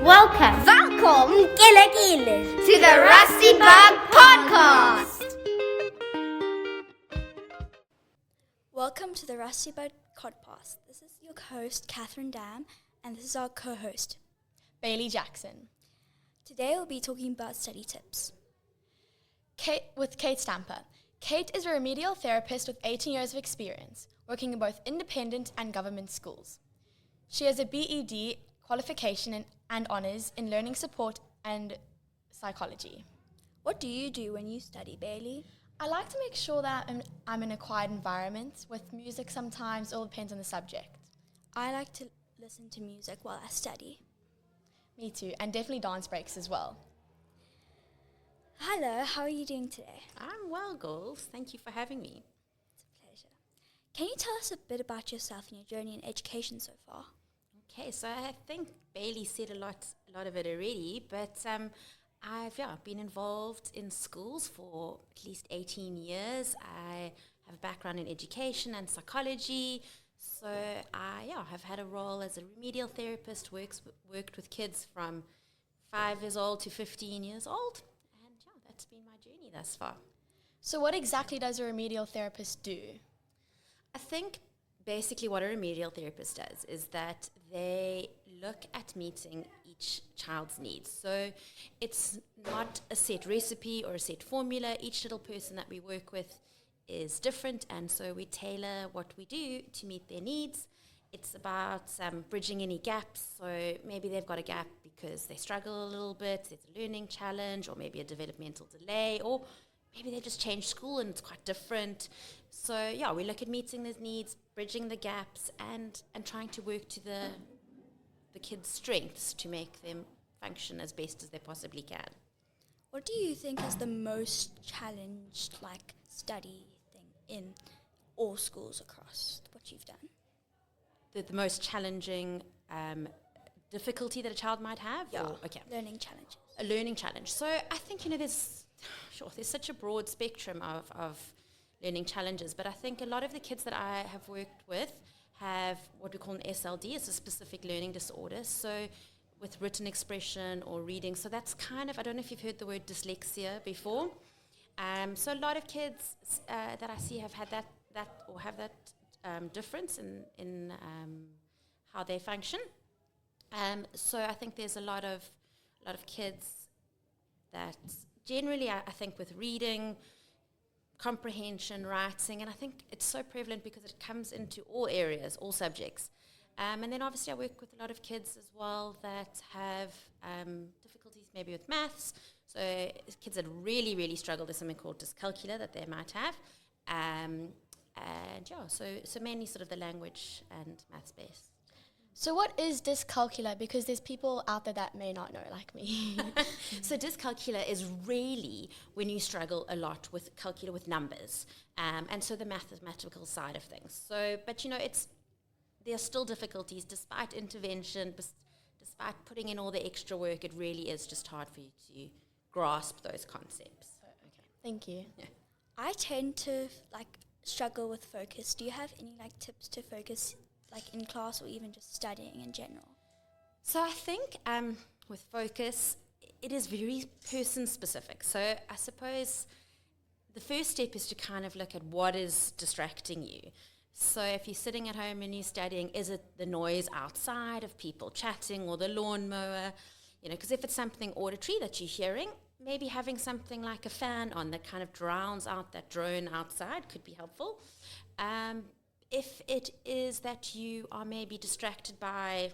Welcome, Gilligil, to the Rusty Bug Podcast. Welcome to the Rusty Bug Podcast. This is your host, Catherine Dam, and this is our co-host, Bailey Jackson. Today we'll be talking about study tips. Kate Stamper. Kate is a remedial therapist with 18 years of experience, working in both independent and government schools. She has a BEd qualification and honours in learning support and psychology. What do you do when you study, Bailey? I like to make sure that I'm in a quiet environment. With music sometimes, it all depends on the subject. I like to listen to music while I study. Me too, and definitely dance breaks as well. Hello, how are you doing today? I'm well, girls. Thank you for having me. It's a pleasure. Can you tell us a bit about yourself and your journey in education so far? Okay, so I think Bailey said a lot of it already, but I've been involved in schools for at least 18 years. I have a background in education and psychology, so I have had a role as a remedial therapist, worked with kids from 5 years old to 15 years old, and that's been my journey thus far. So what exactly does a remedial therapist do? I think basically what a remedial therapist does is that they look at meeting each child's needs. So it's not a set recipe or a set formula. Each little person that we work with is different, and so we tailor what we do to meet their needs. It's about bridging any gaps. So maybe they've got a gap because they struggle a little bit, there's a learning challenge, or maybe a developmental delay, or maybe they just changed school and it's quite different. So we look at meeting those needs, bridging the gaps, and trying to work to the kids' strengths to make them function as best as they possibly can. What do you think is the most challenged study thing in all schools across what you've done? The most challenging difficulty that a child might have? Learning challenges. A learning challenge. So I think, there's such a broad spectrum of learning challenges, but I think a lot of the kids that I have worked with have what we call an SLD, it's a specific learning disorder, so with written expression or reading. So that's kind of, I don't know if you've heard the word dyslexia before. So a lot of kids that I see have had that difference in how they function. So I think there's a lot of kids that generally, I think with reading, comprehension, writing, and I think it's so prevalent because it comes into all areas, all subjects. And then obviously I work with a lot of kids as well that have difficulties maybe with maths. So kids that really, really struggle, there's something called dyscalculia that they might have. So mainly sort of the language and maths base. So what is dyscalculia? Because there's people out there that may not know, like me. So dyscalculia is really when you struggle a lot with calcula, with numbers, and so the mathematical side of things. So, but there are still difficulties despite intervention, despite putting in all the extra work. It really is just hard for you to grasp those concepts. Okay, thank you. Yeah. I tend to struggle with focus. Do you have any tips to focus in class or even just studying in general? So I think with focus, it is very person specific. So I suppose the first step is to kind of look at what is distracting you. So if you're sitting at home and you're studying, is it the noise outside of people chatting or the lawnmower? Because if it's something auditory that you're hearing, maybe having something like a fan on that kind of drowns out that drone outside could be helpful. If it is that you are maybe distracted by,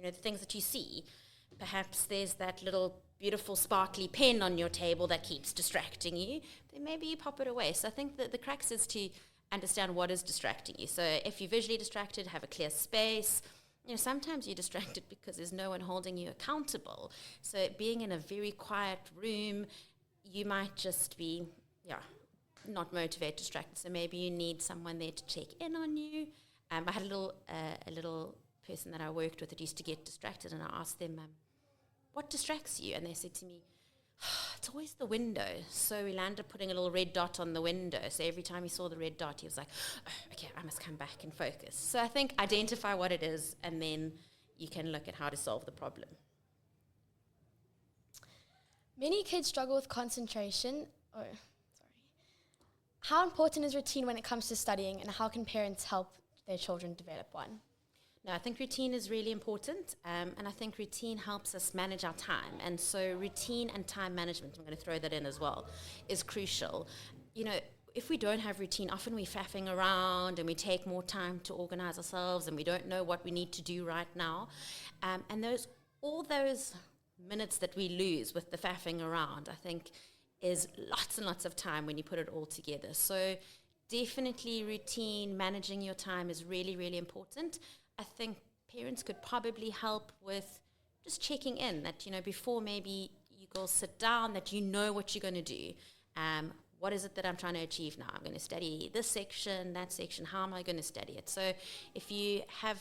the things that you see, perhaps there's that little beautiful sparkly pen on your table that keeps distracting you, then maybe you pop it away. So I think that the crux is to understand what is distracting you. So if you're visually distracted, have a clear space. Sometimes you're distracted because there's no one holding you accountable. So being in a very quiet room, you might just be, not motivated, distracted. So maybe you need someone there to check in on you. I had a little person that I worked with that used to get distracted, and I asked them, what distracts you? And they said to me, it's always the window. So we landed putting a little red dot on the window. So every time he saw the red dot, he was like, okay, I must come back and focus. So I think identify what it is, and then you can look at how to solve the problem. Many kids struggle with concentration. How important is routine when it comes to studying, and how can parents help their children develop one? No, I think routine is really important, and I think routine helps us manage our time. And so routine and time management, I'm going to throw that in as well, is crucial. You know, if we don't have routine, often we're faffing around and we take more time to organize ourselves and we don't know what we need to do right now. And all those minutes that we lose with the faffing around, I think, is lots and lots of time when you put it all together. So definitely routine, managing your time is really, really important. I think parents could probably help with just checking in that, you know, before maybe you go sit down, that you know what you're going to do. What is it that I'm trying to achieve now? I'm going to study this section, that section. How am I going to study it? So if you have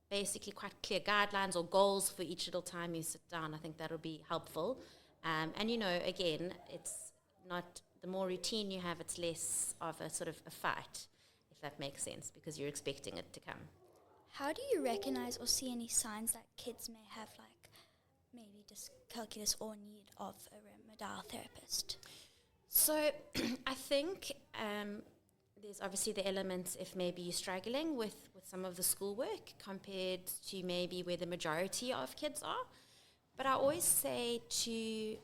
basically quite clear guidelines or goals for each little time you sit down, I think that'll be helpful. And, you know, again, it's not, the more routine you have, it's less of a sort of a fight, if that makes sense, because you're expecting it to come. How do you recognize or see any signs that kids may have, like maybe dyscalculia or need of a remedial therapist? So I think there's obviously the elements if maybe you're struggling with some of the schoolwork compared to maybe where the majority of kids are. But I always say to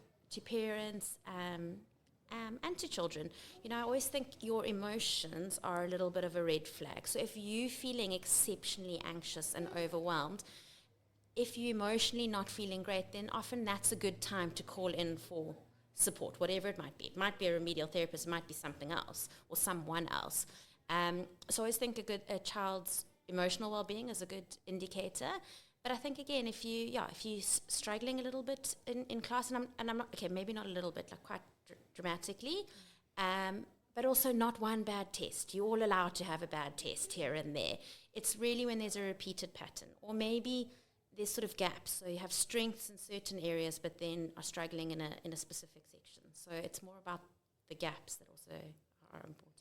parents and to children, you know, I always think your emotions are a little bit of a red flag. So if you're feeling exceptionally anxious and overwhelmed, if you're emotionally not feeling great, then often that's a good time to call in for support, whatever it might be. It might be a remedial therapist, it might be something else or someone else. So I always think a child's emotional well-being is a good indicator. But I think, again, if you're struggling a little bit in class, and I'm not, okay, maybe not a little bit, like quite dramatically, but also not one bad test. You're all allowed to have a bad test here and there. It's really when there's a repeated pattern, or maybe there's sort of gaps. So you have strengths in certain areas, but then are struggling in a specific section. So it's more about the gaps that also are important.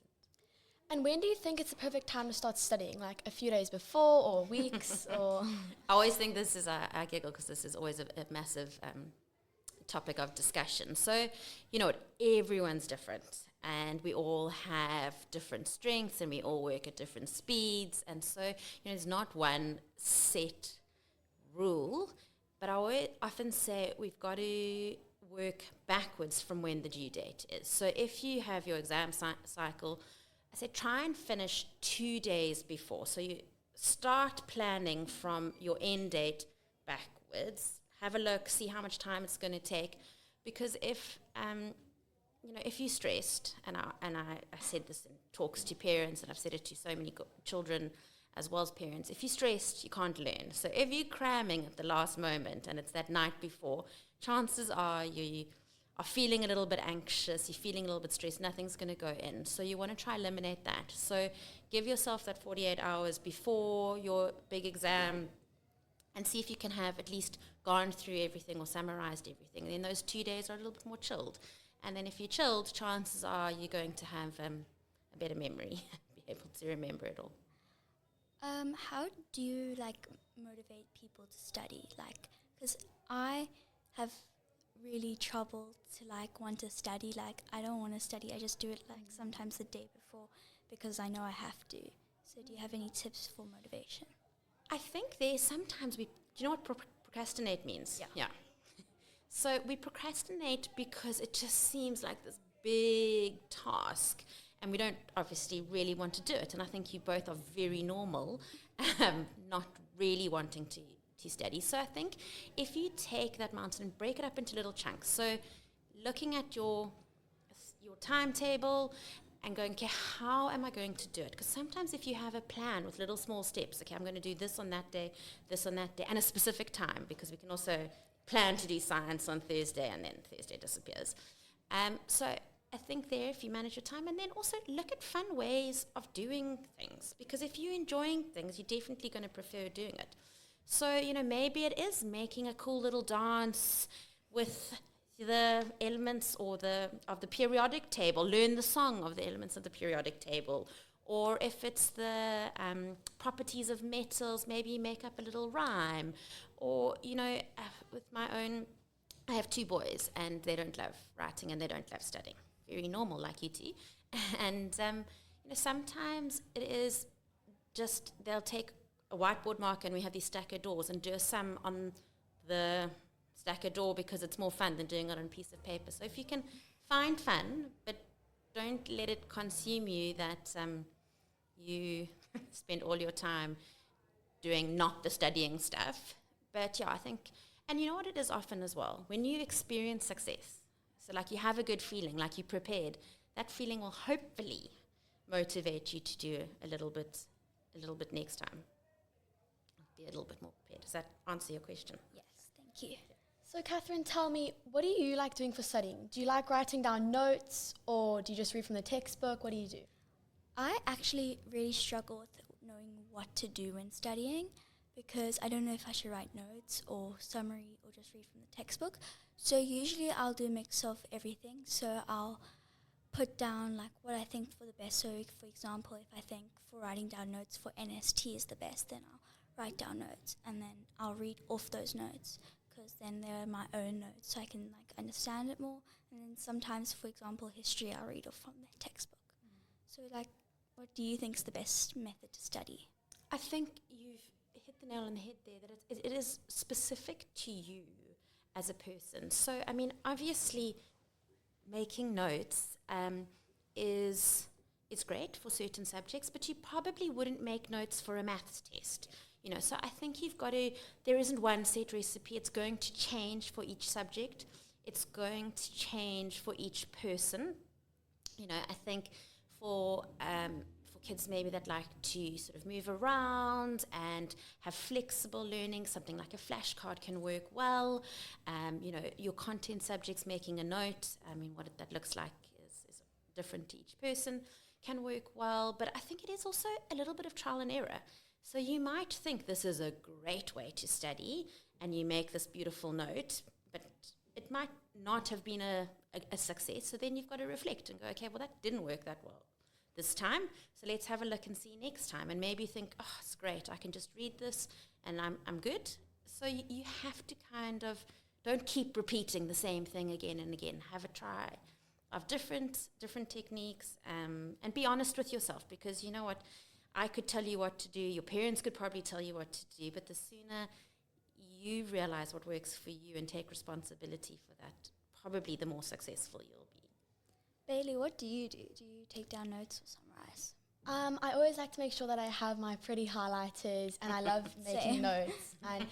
And when do you think it's the perfect time to start studying? Like a few days before or weeks? Or I always think this is, I giggle because this is always a massive topic of discussion. So, you know, everyone's different and we all have different strengths and we all work at different speeds. And so, you know, there's not one set rule, but I often say we've got to work backwards from when the due date is. So if you have your exam cycle, I say try and finish 2 days before. So you start planning from your end date backwards. Have a look, see how much time it's going to take. Because if if you're stressed, and I said this in talks to parents, and I've said it to so many children as well as parents, if you're stressed, you can't learn. So if you're cramming at the last moment and it's that night before, chances are you are feeling a little bit anxious, you're feeling a little bit stressed, nothing's going to go in. So you want to try eliminate that. So give yourself that 48 hours before your big exam and see if you can have at least gone through everything or summarized everything. And then those 2 days are a little bit more chilled. And then if you're chilled, chances are you're going to have a better memory, be able to remember it all. How do you, like, motivate people to study? Like, because I have really trouble to, like, want to study. Like, I don't want to study. I just do it, like, sometimes the day before because I know I have to. So do you have any tips for motivation? I think there's sometimes do you know what procrastinate means? Yeah. So we procrastinate because it just seems like this big task and we don't obviously really want to do it. And I think you both are very normal, not really wanting to study. So I think if you take that mountain and break it up into little chunks, so looking at your timetable and going, okay, how am I going to do it? Because sometimes if you have a plan with little small steps, okay, I'm going to do this on that day, and a specific time, because we can also plan to do science on Thursday and then Thursday disappears. So I think there, if you manage your time, and then also look at fun ways of doing things, because if you're enjoying things, you're definitely going to prefer doing it. So, you know, maybe it is making a cool little dance with the elements of the periodic table, learn the song of the elements of the periodic table. Or if it's the properties of metals, maybe make up a little rhyme. Or, you know, with my own I have 2 boys, and they don't love writing and they don't love studying. Very normal, like you two. And sometimes it is just they'll take a whiteboard marker, and we have these stacker doors, and do a sum on the stacker door because it's more fun than doing it on a piece of paper. So if you can find fun, but don't let it consume you, that you spend all your time doing not the studying stuff. But yeah, I think, and you know what it is often as well, when you experience success, so like you have a good feeling, like you prepared, that feeling will hopefully motivate you to do a little bit next time. Be a little bit more prepared. Does that answer your question? Yes, thank you. So Catherine, tell me, what do you like doing for studying? Do you like writing down notes, or do you just read from the textbook? What do you do? I actually really struggle with knowing what to do when studying, because I don't know if I should write notes or summary or just read from the textbook. So usually I'll do a mix of everything. So I'll put down like what I think for the best. So for example, if I think for writing down notes for NST is the best, then I'll write down notes, and then I'll read off those notes, because then they're my own notes, so I can like understand it more. And then sometimes, for example, history, I'll read off from the textbook. So like, what do you think is the best method to study? I think you've hit the nail on the head there, that it is specific to you as a person. So, I mean, obviously, making notes is great for certain subjects, but you probably wouldn't make notes for a maths test. So I think you've got to, there isn't one set recipe. It's going to change for each subject. It's going to change for each person. I think for kids maybe that like to sort of move around and have flexible learning, something like a flashcard can work well. Your content subjects, making a note, what that looks like is different to each person, can work well. But I think it is also a little bit of trial and error. So you might think this is a great way to study, and you make this beautiful note, but it might not have been a success. So then you've got to reflect and go, okay, well, that didn't work that well this time, so let's have a look and see next time. And maybe think, oh, it's great, I can just read this and I'm good. So you have to kind of, don't keep repeating the same thing again and again. Have a try of different techniques, and be honest with yourself, because you know what, I could tell you what to do, your parents could probably tell you what to do, but the sooner you realize what works for you and take responsibility for that, probably the more successful you'll be. Bailey, what do you do? Do you take down notes or summarize? I always like to make sure that I have my pretty highlighters, and I love making notes. And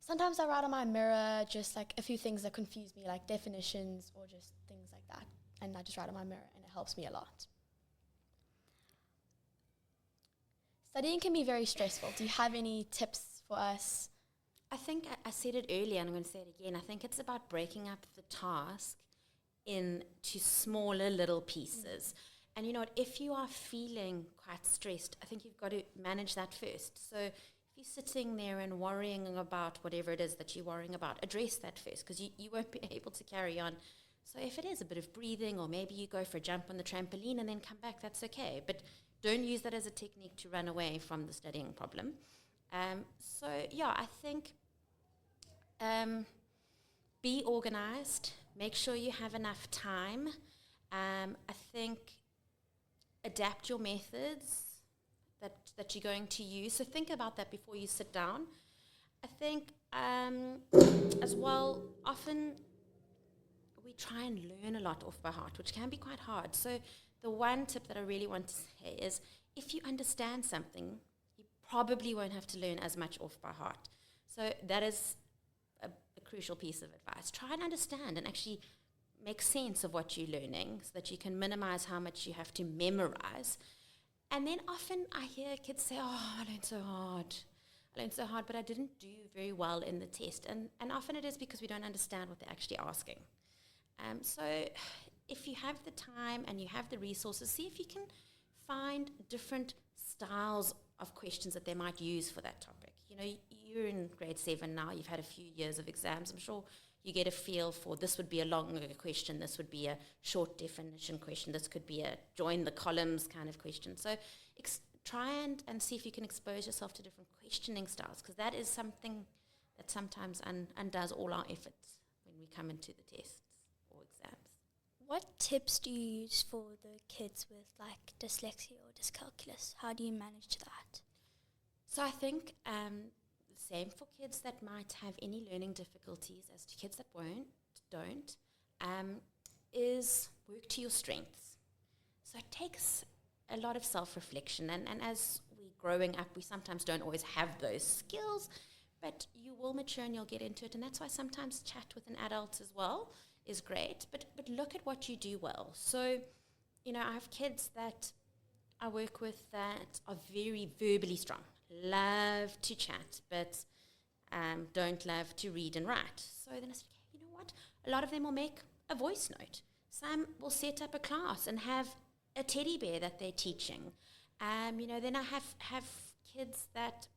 sometimes I write on my mirror just like a few things that confuse me, like definitions or just things like that. And I just write on my mirror, and it helps me a lot. Studying can be very stressful. Do you have any tips for us? I think I said it earlier, and I'm going to say it again. I think it's about breaking up the task into smaller little pieces. And you know what, if you are feeling quite stressed, I think you've got to manage that first. So if you're sitting there and worrying about whatever it is that you're worrying about, address that first, because you won't be able to carry on. So if it is a bit of breathing, or maybe you go for a jump on the trampoline and then come back, that's okay. But don't use that as a technique to run away from the studying problem. So yeah, I think be organized. Make sure you have enough time. I think adapt your methods that you're going to use. So think about that before you sit down. I think as well, often we try and learn a lot off by heart, which can be quite hard. So the one tip that I really want to say is, if you understand something, you probably won't have to learn as much off by heart. So that is a crucial piece of advice. Try and understand and actually make sense of what you're learning, so that you can minimize how much you have to memorize. And then often I hear kids say, oh, I learned so hard, but I didn't do very well in the test. And often it is because we don't understand what they're actually asking. So if you have the time and you have the resources, see if you can find different styles of questions that they might use for that topic. You know, you're in grade 7 now, you've had a few years of exams. I'm sure you get a feel for, this would be a longer question, this would be a short definition question, this could be a join the columns kind of question. So try and see if you can expose yourself to different questioning styles, because that is something that sometimes undoes all our efforts when we come into the tests or exams. What tips do you use for the kids with like dyslexia or dyscalculia? How do you manage that? So I think the same for kids that might have any learning difficulties as to kids that don't, is work to your strengths. So it takes a lot of self-reflection, and as we're growing up, we sometimes don't always have those skills, but you will mature and you'll get into it, and that's why sometimes chat with an adult as well is great, but look at what you do well. So, I have kids that I work with that are very verbally strong, love to chat, but don't love to read and write. So then I said, okay, you know what? A lot of them will make a voice note. Some will set up a class and have a teddy bear that they're teaching. Then I have kids that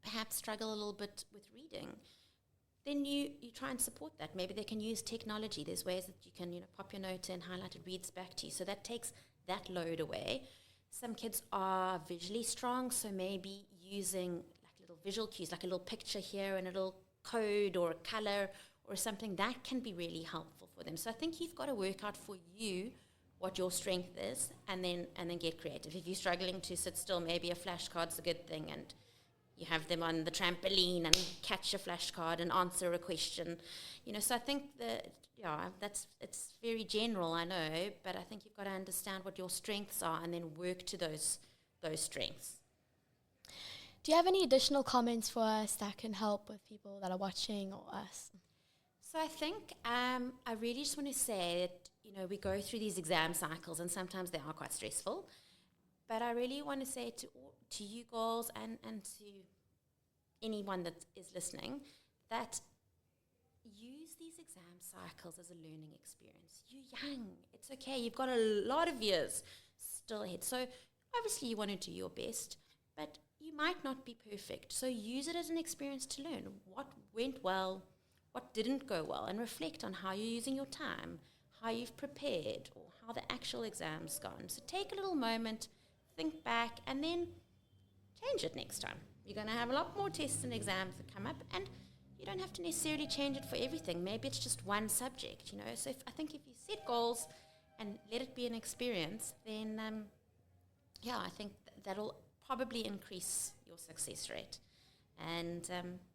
perhaps struggle a little bit with reading. Then you try and support that. Maybe they can use technology. There's ways that you can, pop your note in, highlight it, reads back to you. So that takes that load away. Some kids are visually strong, so maybe using like little visual cues, like a little picture here and a little code or a color or something, that can be really helpful for them. So I think you've got to work out for you what your strength is and then get creative. If you're struggling to sit still, maybe a flashcard's a good thing, and you have them on the trampoline and catch a flashcard and answer a question. So I think it's very general, I know, but I think you've got to understand what your strengths are and then work to those strengths. Do you have any additional comments for us that can help with people that are watching or us? So I think I really just want to say that, we go through these exam cycles and sometimes they are quite stressful. But I really want to say to you girls and to anyone that is listening that use these exam cycles as a learning experience. You're young. It's okay. You've got a lot of years still ahead. So obviously you want to do your best, but you might not be perfect. So use it as an experience to learn what went well, what didn't go well, and reflect on how you're using your time, how you've prepared, or how the actual exam's gone. So take a little moment, think back, and then change it next time. You're going to have a lot more tests and exams that come up, and you don't have to necessarily change it for everything. Maybe it's just one subject, So I think if you set goals and let it be an experience, then, I think that'll probably increase your success rate. And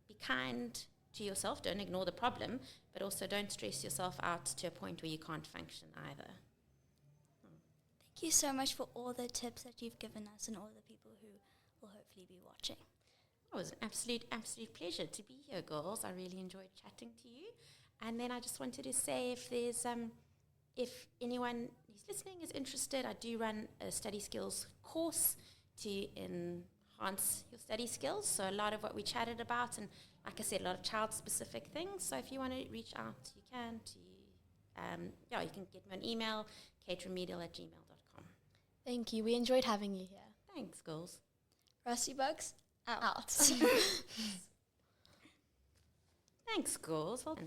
be kind to yourself. Don't ignore the problem, but also don't stress yourself out to a point where you can't function either. Thank you so much for all the tips that you've given us and all the people who will hopefully be watching. It was an absolute pleasure to be here, girls. I really enjoyed chatting to you. And then I just wanted to say if anyone who's listening is interested, I do run a study skills course to enhance your study skills. So a lot of what we chatted about, and like I said, a lot of child-specific things. So if you want to reach out, you can. You can get me an email, kateremedial@gmail.com. Thank you. We enjoyed having you here. Thanks, girls. Rusty Bugs, out. Thanks, girls. Well done.